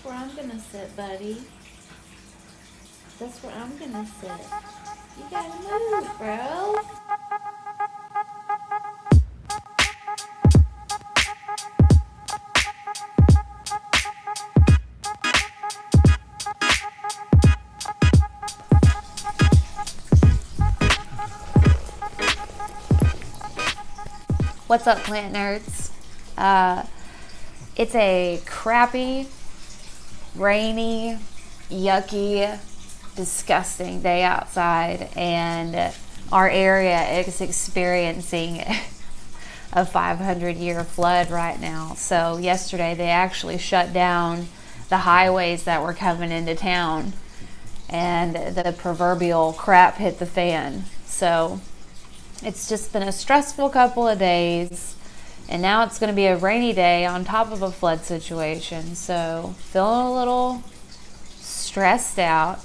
That's where I'm gonna sit, buddy. That's where I'm gonna sit. You gotta move, bro. What's up, plant nerds? It's a crappy, rainy, yucky, disgusting day outside, and our area is experiencing a 500-year flood right now. So yesterday they actually shut down the highways that were coming into town, and the proverbial crap hit the fan. So it's just been a stressful couple of days, and now it's going to be a rainy day on top of a flood situation. So feeling a little stressed out,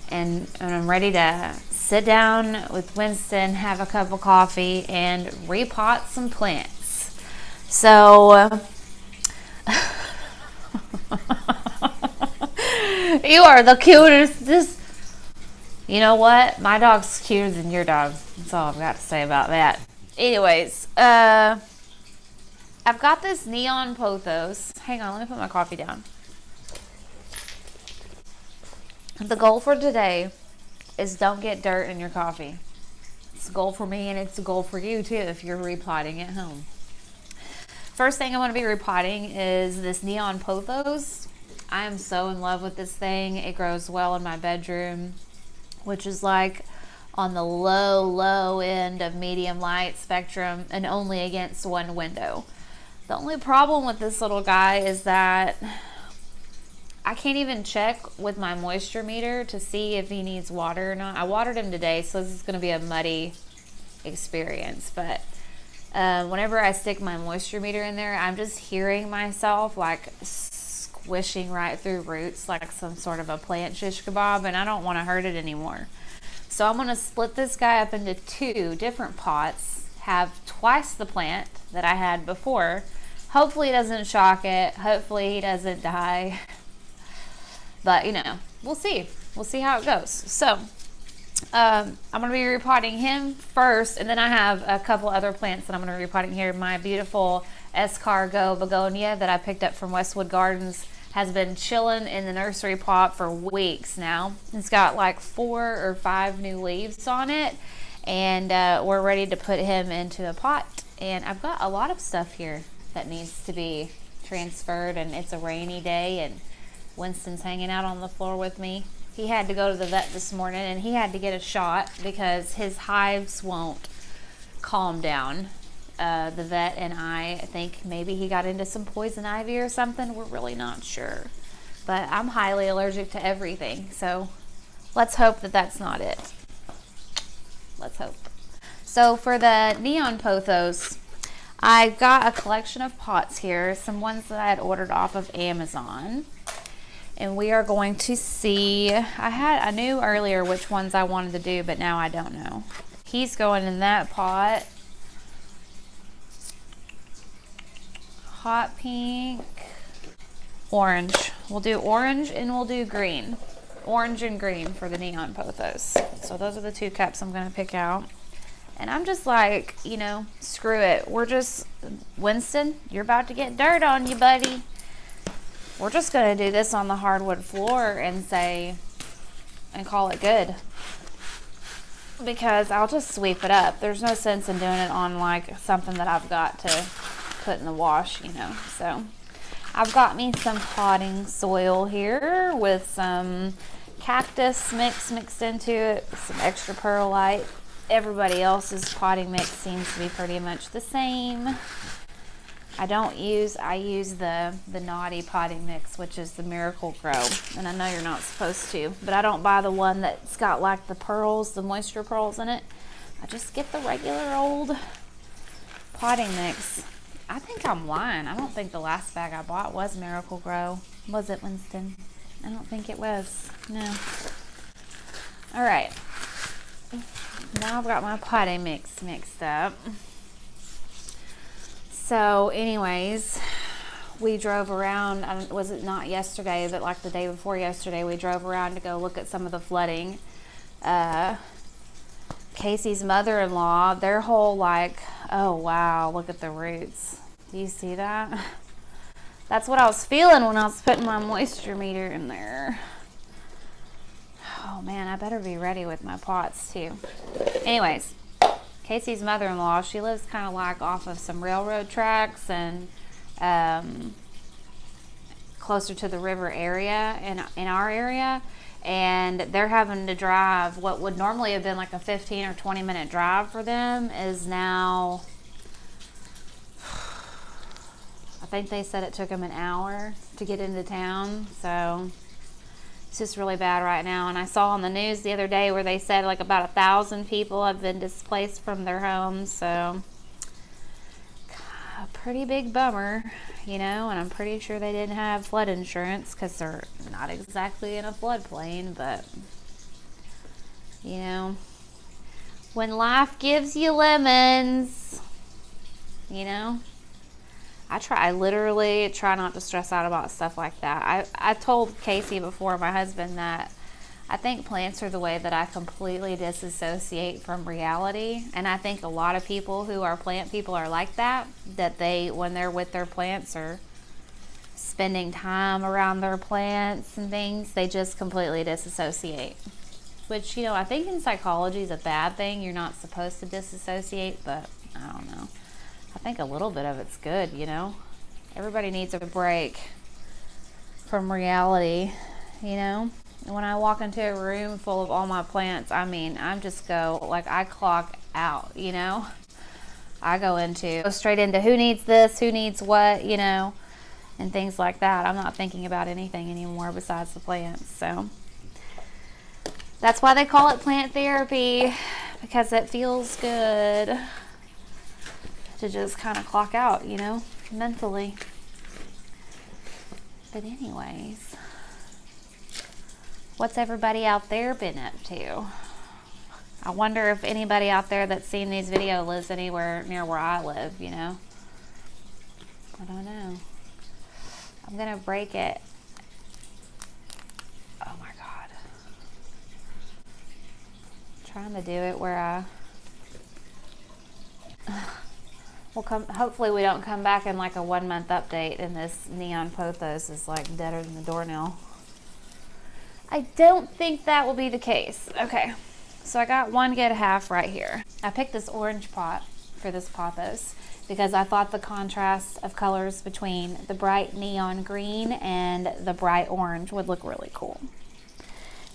and I'm ready to sit down with Winston, have a cup of coffee, and repot some plants. So you are the cutest. You know what? My dog's cuter than your dog. That's all I've got to say about that. Anyways, I've got this neon pothos. Hang on, let me put my coffee down. The goal for today is don't get dirt in your coffee. It's a goal for me, and it's a goal for you too if you're repotting at home. First thing I'm going to be repotting is this neon pothos. I am so in love with this thing. It grows well in my bedroom, which is like on the low end of medium light spectrum and only against one window. The only problem with this little guy is that I can't even check with my moisture meter to see if he needs water or not. I watered him today, so this is going to be a muddy experience, but whenever I stick my moisture meter in there, I'm just hearing myself like squishing right through roots like some sort of a plant shish kebab, and I don't want to hurt it anymore. So I'm going to split this guy up into 2 different pots, have twice the plant that I had before. Hopefully it doesn't shock it. Hopefully he doesn't die. But, you know, we'll see. We'll see how it goes. So I'm going to be repotting him first, and then I have a couple other plants that I'm going to be repotting here. My beautiful Escargot Begonia that I picked up from Westwood Gardens has been chilling in the nursery pot for weeks now. It's got like 4 or 5 new leaves on it, and we're ready to put him into a pot. And I've got a lot of stuff here that needs to be transferred, and it's a rainy day, and Winston's hanging out on the floor with me. He had to go to the vet this morning, and he had to get a shot because his hives won't calm down. The vet and I think maybe he got into some poison ivy or something. We're really not sure. But I'm highly allergic to everything, so let's hope that that's not it. Let's hope. So for the neon pothos, I got a collection of pots here, some ones that I had ordered off of Amazon. And we are going to see, I knew earlier which ones I wanted to do, but now I don't know. He's going in that pot. Hot pink, orange. We'll do orange and we'll do green. Orange and green for the neon pothos. So those are the 2 cups I'm going to pick out. And I'm just like, you know, screw it. We're just, Winston, you're about to get dirt on you, buddy. We're just going to do this on the hardwood floor and call it good. Because I'll just sweep it up. There's no sense in doing it on like something that I've got to put in the wash, you know. So I've got me some potting soil here with some cactus mix mixed into it, some extra perlite. Everybody else's potting mix seems to be pretty much the same. I use the naughty potting mix, which is the Miracle Grow, and I know you're not supposed to, but I don't buy the one that's got like the pearls, the moisture pearls in it. I just get the regular old potting mix. I think I'm lying. I don't think the last bag I bought was Miracle Grow. Was it, Winston? I don't think it was. No. All right. Now I've got my potting mix mixed up. So anyways, we drove around, was it not yesterday, but like the day before yesterday, we drove around to go look at some of the flooding. Casey's mother-in-law, their whole like, oh wow, look at the roots. Do you see that? That's what I was feeling when I was putting my moisture meter in there. Oh man, I better be ready with my pots too. Anyways, Casey's mother-in-law, she lives kind of like off of some railroad tracks and closer to the river area in our area. And they're having to drive what would normally have been like a 15 or 20 minute drive for them is now, I think they said it took them an hour to get into town. So it's just really bad right now. And I saw on the news the other day where they said like about 1,000 people have been displaced from their homes. So a pretty big bummer, you know, and I'm pretty sure they didn't have flood insurance because they're not exactly in a floodplain, but you know, when life gives you lemons, you know, I literally try not to stress out about stuff like that. I told Casey before, my husband, that I think plants are the way that I completely disassociate from reality. And I think a lot of people who are plant people are like that they, when they're with their plants or spending time around their plants and things, they just completely disassociate. Which, you know, I think in psychology is a bad thing. You're not supposed to disassociate, but I don't know. I think a little bit of it's good, you know. Everybody needs a break from reality, you know. And when I walk into a room full of all my plants, I mean, I'm just I clock out, you know. I go straight into who needs this, who needs what, you know, and things like that. I'm not thinking about anything anymore besides the plants. So that's why they call it plant therapy, because it feels good to just kind of clock out, you know, mentally. But anyways, what's everybody out there been up to? I wonder if anybody out there that's seen these videos lives anywhere near where I live, you know. I don't know. I'm gonna break it. Oh my God. I'm trying to do it where hopefully we don't come back in like a 1 month update and this neon pothos is like deader than the doornail. I don't think that will be the case. Okay, so I got one good half right here. I picked this orange pot for this pothos because I thought the contrast of colors between the bright neon green and the bright orange would look really cool.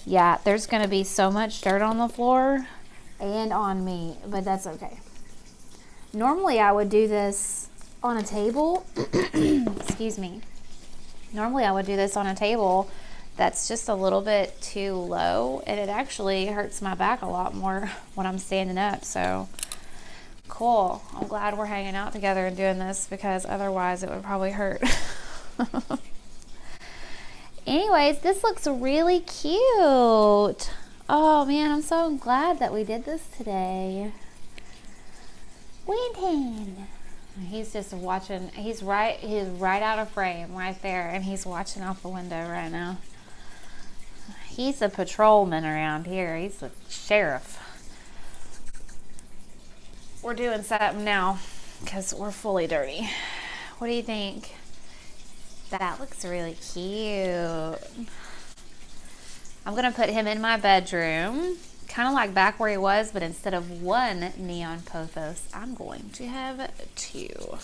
Yeah, there's gonna be so much dirt on the floor and on me, but that's okay. Normally I would do this on a table. Excuse me. Normally I would do this on a table that's just a little bit too low, and it actually hurts my back a lot more when I'm standing up. So cool. I'm glad we're hanging out together and doing this, because otherwise it would probably hurt. Anyways, this looks really cute. Oh man, I'm so glad that we did this today. Winston. He's just watching. He's right out of frame right there, and he's watching out the window right now. He's a patrolman around here. He's a sheriff. We're doing something now because we're fully dirty. What do you think? That looks really cute. I'm gonna put him in my bedroom, kind of like back where he was, but instead of one neon pothos, I'm going to have two.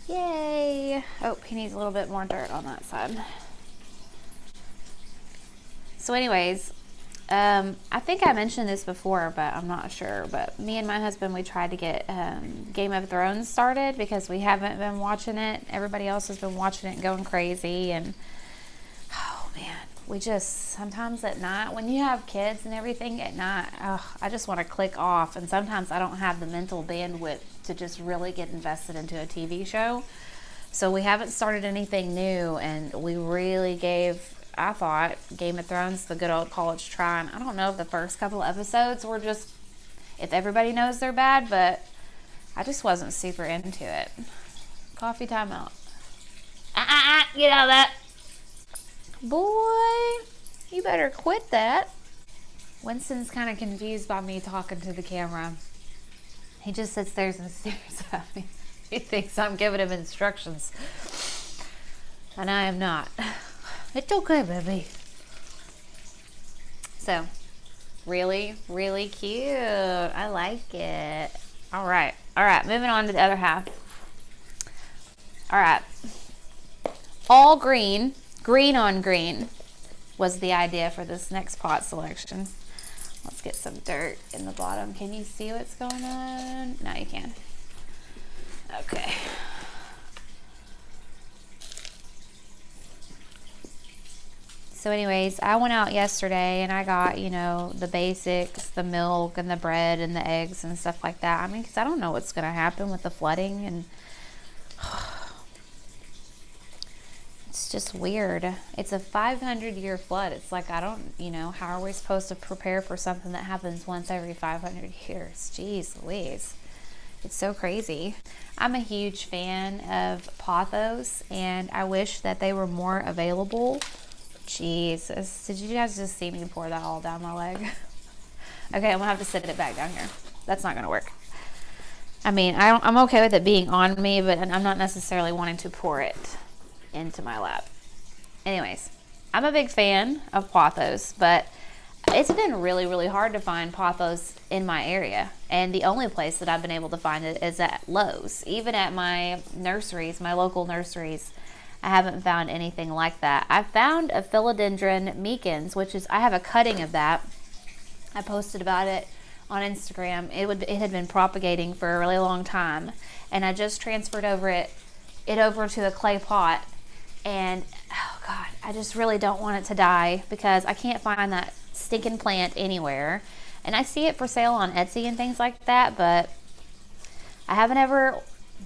Yay! Oh, he needs a little bit more dirt on that side. So anyways, I think I mentioned this before, but I'm not sure. But me and my husband, we tried to get Game of Thrones started because we haven't been watching it. Everybody else has been watching it and going crazy. And oh man, we just, sometimes at night, when you have kids and everything at night, I just want to click off. And sometimes I don't have the mental bandwidth to just really get invested into a TV show. So we haven't started anything new, and we really gave, I thought, Game of Thrones the good old college try. And I don't know if the first couple of episodes were just, if everybody knows they're bad, but I just wasn't super into it. Coffee time out. Get out of that. Boy, you better quit that. Winston's kind of confused by me talking to the camera. He just sits there and stares at me. He thinks I'm giving him instructions. And I am not. It's okay, baby. So, really, really cute. I like it. All right, moving on to the other half. All right. All green on green was the idea for this next pot selection. Let's get some dirt in the bottom. Can you see what's going on? No, you can. Okay. So anyways, I went out yesterday and I got, you know, the basics, the milk and the bread and the eggs and stuff like that. I mean, because I don't know what's going to happen with the flooding, and it's just weird. It's a 500-year flood. It's like, I don't, you know, how are we supposed to prepare for something that happens once every 500 years? Jeez Louise. It's so crazy. I'm a huge fan of Pothos, and I wish that they were more available. Jesus, did you guys just see me pour that all down my leg? Okay, I'm gonna have to sit it back down here. That's not gonna work. I mean, I'm okay with it being on me, but I'm not necessarily wanting to pour it into my lap. Anyways, I'm a big fan of Pothos, but it's been really, really hard to find Pothos in my area. And the only place that I've been able to find it is at Lowe's. Even at my nurseries, my local nurseries, I haven't found anything like that. I found a philodendron mecans, which is, I have a cutting of that. I posted about it on Instagram. It had been propagating for a really long time, and I just transferred it over to a clay pot. And oh God, I just really don't want it to die because I can't find that stinking plant anywhere. And I see it for sale on Etsy and things like that, but I haven't ever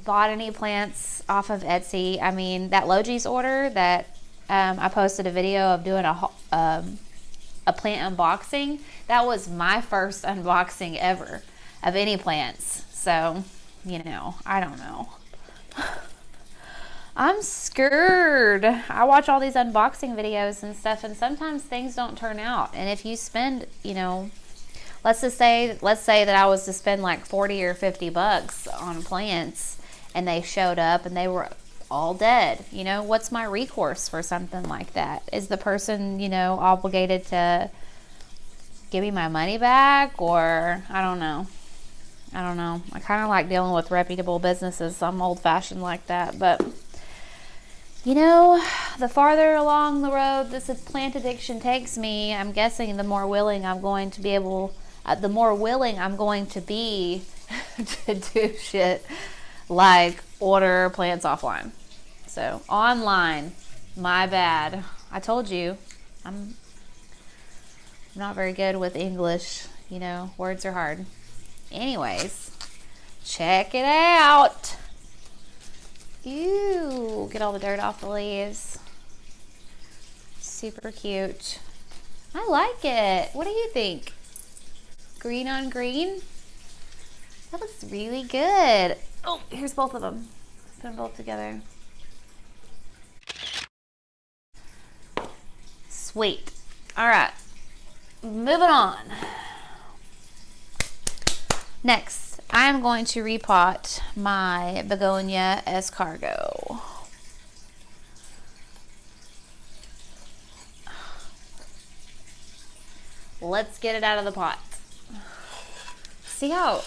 bought any plants off of Etsy. I mean, that Logi's order that I posted a video of doing a plant unboxing. That was my first unboxing ever of any plants. So, you know, I don't know. I'm scared. I watch all these unboxing videos and stuff, and sometimes things don't turn out. And if you spend, you know, let's say that I was to spend like 40 or 50 bucks on plants, and they showed up and they were all dead. You know, what's my recourse for something like that? Is the person, you know, obligated to give me my money back? Or I don't know. I kind of like dealing with reputable businesses. I'm old-fashioned like that. But, you know, the farther along the road this plant addiction takes me, I'm guessing the more willing I'm going to be to do shit like order plants offline. So online, my bad. I told you, I'm not very good with English. You know, words are hard. Anyways, check it out. Ew, get all the dirt off the leaves. Super cute. I like it. What do you think? Green on green? That looks really good. Oh, here's both of them. Put them both together. Sweet. All right, moving on. Next, I am going to repot my Begonia Escargot. Let's get it out of the pot. See how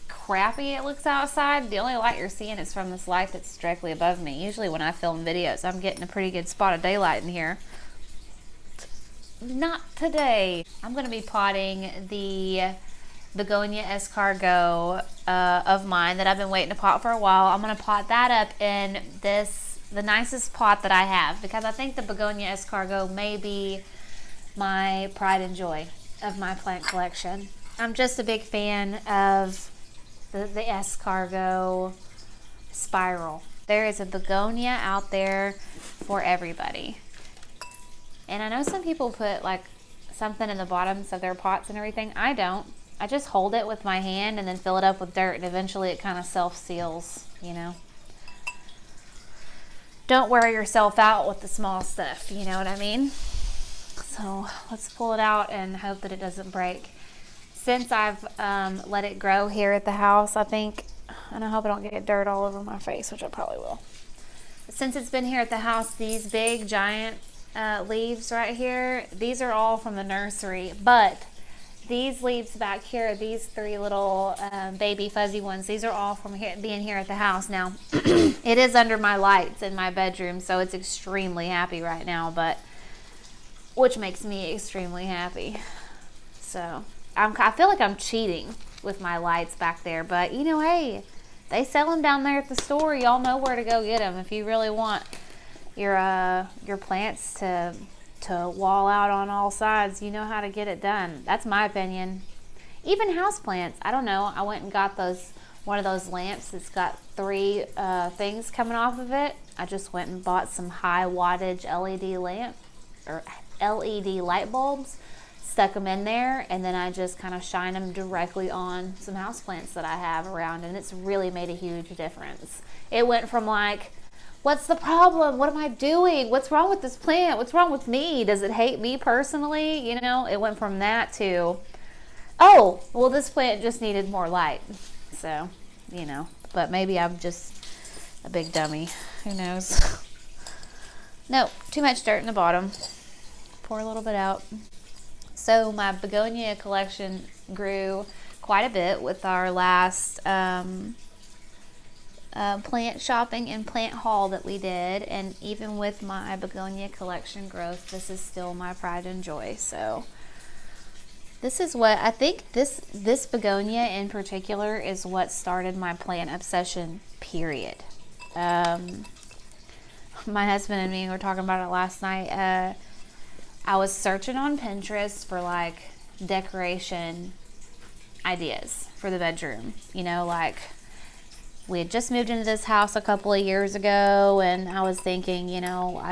crappy it looks outside? The only light you're seeing is from this light that's directly above me. Usually when I film videos, I'm getting a pretty good spot of daylight in here. Not today. I'm going to be potting the Begonia Escargot of mine that I've been waiting to pot for a while. I'm going to pot that up in the nicest pot that I have, because I think the Begonia Escargot may be my pride and joy of my plant collection. I'm just a big fan of the Escargot spiral. There is a begonia out there for everybody. And I know some people put like something in the bottoms of their pots and everything. I don't. I just hold it with my hand and then fill it up with dirt, and eventually it kind of self-seals, you know. don't wear yourself out with the small stuff, you know what I mean? So let's pull it out and hope that it doesn't break. Since I've let it grow here at the house, I think, and I hope I don't get dirt all over my face, which I probably will. Since it's been here at the house, these big giant leaves right here, these are all from the nursery, but these leaves back here, these 3 little baby fuzzy ones, these are all from here, being here at the house. Now, it is under my lights in my bedroom, so it's extremely happy right now, but which makes me extremely happy. So I feel like I'm cheating with my lights back there, but you know, hey, they sell them down there at the store. Y'all know where to go get them if you really want your plants to wall out on all sides. You know how to get it done. That's my opinion. Even house plants, I don't know. I went and got one of those lamps that's got 3 things coming off of it. I just went and bought some high wattage LED light bulbs, stuck them in there, and then I just kind of shine them directly on some houseplants that I have around, and it's really made a huge difference. It went from like, what's the problem? What am I doing? What's wrong with this plant? What's wrong with me? Does it hate me personally? You know, it went from that to, oh, well, this plant just needed more light. So, you know, but maybe I'm just a big dummy. Who knows? No, too much dirt in the bottom. Pour a little bit out. So my begonia collection grew quite a bit with our last plant shopping and plant haul that we did, and even with my begonia collection growth, this is still my pride and joy. So this is what I think, this begonia in particular is what started my plant obsession, period. My husband and me were talking about it last night. I was searching on Pinterest for like decoration ideas for the bedroom. You know, like we had just moved into this house a couple of years ago, and I was thinking, you know,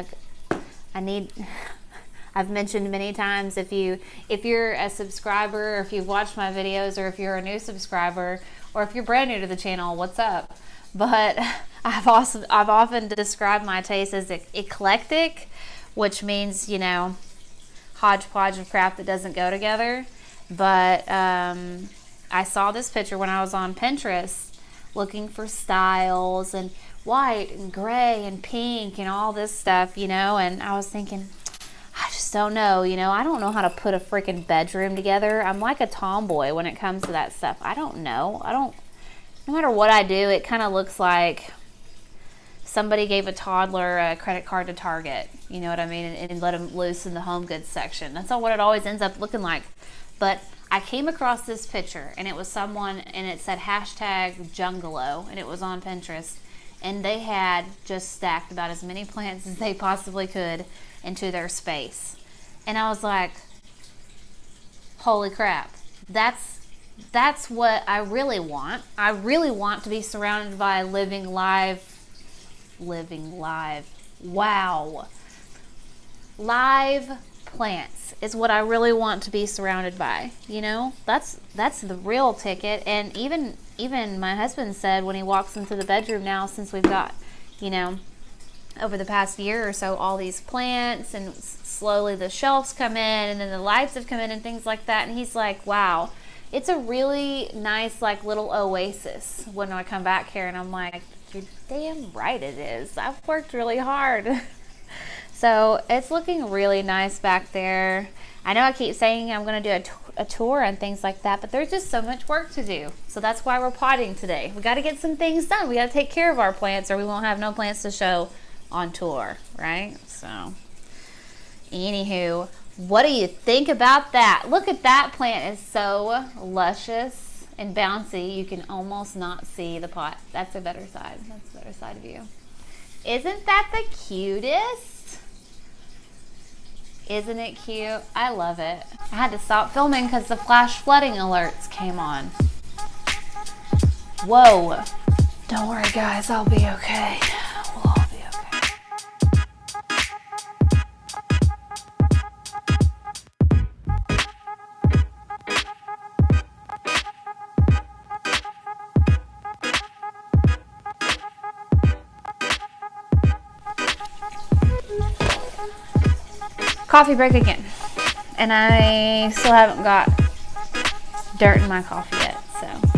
I've mentioned many times, if you're a subscriber, or if you've watched my videos, or if you're a new subscriber, or if you're brand new to the channel, what's up? But I've often described my taste as eclectic, which means, you know, hodgepodge of crap that doesn't go together. But I saw this picture when I was on Pinterest looking for styles and white and gray and pink and all this stuff, you know, and I was thinking, I just don't know, you know, I don't know how to put a freaking bedroom together. I'm like a tomboy when it comes to that stuff. I don't know. No matter what I do, it kind of looks like somebody gave a toddler a credit card to Target, you know what I mean, and let them loose in the home goods section. That's all what it always ends up looking like. But I came across this picture, and it was someone, and it said #Jungalow, and it was on Pinterest, and they had just stacked about as many plants as they possibly could into their space. And I was like, holy crap, that's what I really want. I really want to be surrounded by living live, wow, live plants is what I really want to be surrounded by. You know, that's the real ticket. And even my husband said when he walks into the bedroom now, since we've got, you know, over the past year or so, all these plants, and slowly the shelves come in, and then the lights have come in and things like that, and he's like, wow, it's a really nice like little oasis when I come back here. And I'm like, you're damn right it is. I've worked really hard. So it's looking really nice back there. I know I keep saying I'm going to do a tour and things like that, but there's just so much work to do. So that's why we're potting today. We got to get some things done. We got to take care of our plants, or we won't have no plants to show on tour, right? So anywho, what do you think about that? Look at that plant. It's so luscious and bouncy. You can almost not see the pot. That's a better side. That's a better side view. Isn't that the cutest? Isn't it cute? I love it. I had to stop filming because the flash flooding alerts came on. Whoa. Don't worry, guys. I'll be okay. We'll all be okay. coffee break again. And I still haven't got dirt in my coffee yet, so